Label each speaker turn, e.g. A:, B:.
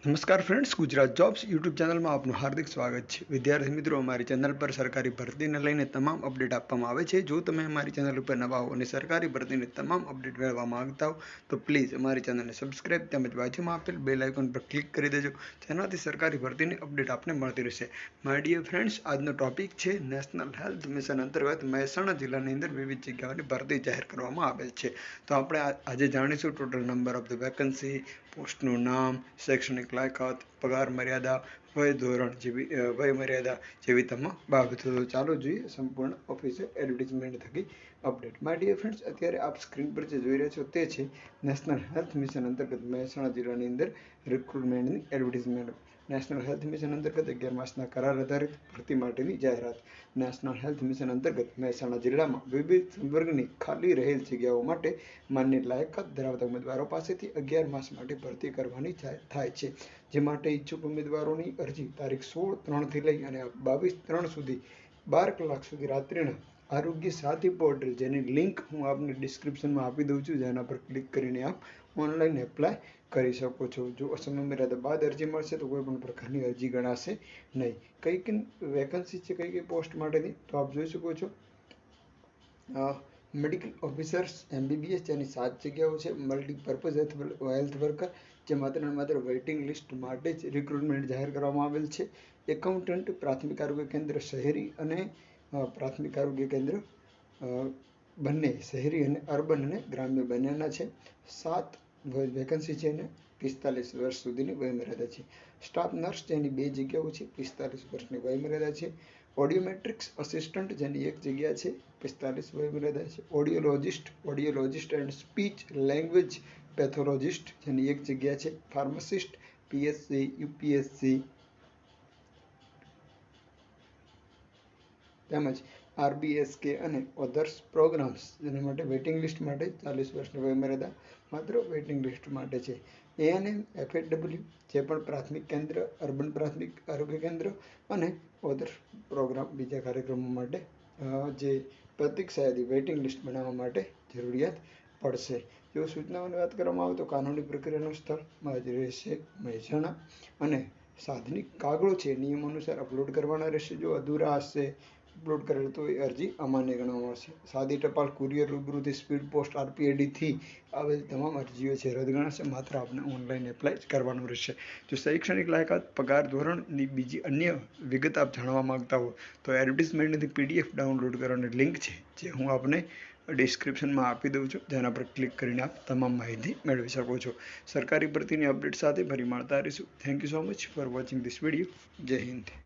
A: નમસ્કાર friends, Gujarat jobs YouTube ચેનલમાં આપનું હાર્દિક સ્વાગત છે। વિદ્યાર્થી મિત્રો, અમારી ચેનલ પર સરકારી ભરતીને લઈને તમામ અપડેટ આપવામાં આવે છે। જો તમે અમારી ચેનલ ઉપર નવા હો અને સરકારી ભરતીની તમામ અપડેટ મેળવવા માંગતા હો તો પ્લીઝ અમારી ચેનલને સબસ્ક્રાઇબ તેમજ બાજુમાં આપેલ બેલ આઇકોન પર ક્લિક કરી દેજો, જેનાથી સરકારી ભરતીની અપડેટ આપને મળતી રહેશે। માય ડિયર ફ્રેન્ડ્સ, આજનો ટોપિક છે નેશનલ હેલ્થ મિશન અંતર્ગત મહેસાણા જિલ્લાની અંદર વિવિધ જગ્યાઓની ભરતી જાહેર કરવામાં આવેલ છે। તો આપણે આજે જાણીશું total number of the vacancy, પોસ્ટનું નામ, શૈક્ષણિક લાયકાત, પગાર મર્યાદા, વય ધોરણ વય મર્યાદા જેવી તમામ બાબતો। તો ચાલો જોઈએ સંપૂર્ણ ઓફિશિયલ એડવર્ટાઇઝમેન્ટ થકી અપડેટ। માય ડિયર ફ્રેન્ડ્સ, અત્યારે આપ સ્ક્રીન પર જે જોઈ રહ્યા છો તે છે નેશનલ હેલ્થ મિશન અંતર્ગત મહેસાણા જિલ્લાની અંદર રિક્રુટમેન્ટની એડવર્ટાઇઝમેન્ટ। નેશનલ હેલ્થ મિશન અંતર્ગત 11 માસના કરાર આધારિત ભરતી માટેની જાહેરાત। નેશનલ હેલ્થ મિશન અંતર્ગત મહેસાણા જિલ્લામાં વિવિધ સંવર્ગની ખાલી રહેલ જગ્યાઓ માટે માન્ય લાયકાત ધરાવતા ઉમેદવારો પાસેથી 11 માસ માટે ભરતી કરવાની થાય છે, જે માટે ઈચ્છુક ઉમેદવારોની અરજી તારીખ 16/3 થી લઈ અને 22/3 સુધી 12 કલાક સુધી રાત્રિના આરોગ્ય સાથી પોર્ટલ, જેની લિંક હું આપને ડિસ્ક્રિપ્શનમાં આપી દઉં છું, જેના પર ક્લિક કરીને આપ ઓનલાઈન એપ્લાય કરી શકો છો। જો સમય મર્યાદા બાદ અરજી મળશે તો કોઈ પણ પ્રકારની અરજી ગણાશે નહીં। કઈ વેકન્સી છે, કઈ પોસ્ટ માટેની, તો આપ જોઈ શકો છો મેડિકલ ઓફિસર્સ MBBS, જેની 7 જગ્યાઓ છે। મલ્ટીપર્પઝ હેલ્થ વર્કર, જે માત્ર ને માત્ર વેઇટિંગ લિસ્ટ માટે જ રિક્રુટમેન્ટ જાહેર કરવામાં આવેલ છે। એકાઉન્ટન્ટ, પ્રાથમિક આરોગ્ય કેન્દ્ર શહેરી અને પ્રાથમિક આરોગ્ય કેન્દ્ર બંને શહેરી અને અર્બન અને ગ્રામ્ય બંનેના છે। 7 વેકન્સી છે અને 45 વર્ષ સુધીની વયમર્યાદા છે। સ્ટાફ નર્સ, જેની 2 જગ્યાઓ છે, 45 વર્ષની વયમર્યાદા છે। ઓડિયોમેટ્રિક્સ આસિસ્ટન્ટ, જેની 1 જગ્યા છે, 45 વયમર્યાદા છે। ઓડિયોલોજિસ્ટ એન્ડ સ્પીચ લેંગ્વેજ પેથોલોજિસ્ટ, જેની 1 જગ્યા છે। ફાર્માસિસ્ટ, PSC, UPSC તેમજ RBSK અને અધર્સ પ્રોગ્રામ્સ, જેના માટે વેઇટિંગ લિસ્ટ માટે 40 વર્ષની વયમર્યાદા માત્ર વેઇટિંગ લિસ્ટ માટે છે। ANM, FHW, જે પણ પ્રાથમિક કેન્દ્ર, અર્બન પ્રાથમિક આરોગ્ય કેન્દ્ર અને અધર પ્રોગ્રામ બીજા કાર્યક્રમો માટે જે પ્રતીક્ષા યાદી વેઇટિંગ લિસ્ટ બનાવવા માટે જરૂરિયાત પડશે। જો સૂચનાઓની વાત કરવામાં આવે તો કાનૂની પ્રક્રિયાનું સ્થળ રહેશે મહેસાણા અને સાધનિક કાગળો છે નિયમ અનુસાર અપલોડ કરવાના રહેશે। જો અધૂરા હશે અપલોડ કરેલ તો એ અરજી અમાન્ય ગણવામાં આવશે। સાદી ટપાલ, કુરિયર, રૂબરૂથી, સ્પીડ પોસ્ટ, RPID થી આવેલ તમામ અરજીઓ છે રદ ગણાશે। માત્ર આપણે ઓનલાઈન એપ્લાય કરવાનું રહેશે। જો શૈક્ષણિક લાયકાત, પગાર ધોરણની બીજી અન્ય વિગત આપ જાણવા માંગતા હો તો એડવર્ટાઇઝમેન્ટની PDF ડાઉનલોડ કરવાની લિંક છે, જે હું આપને ડિસ્ક્રિપ્શનમાં આપી દઉં છું, જેના પર ક્લિક કરીને આપ તમામ માહિતી મેળવી શકો છો। સરકારી ભરતીની અપડેટ સાથે ફરી મળતા રહીશું। Thank you so much for watching this video. જય હિન્દ।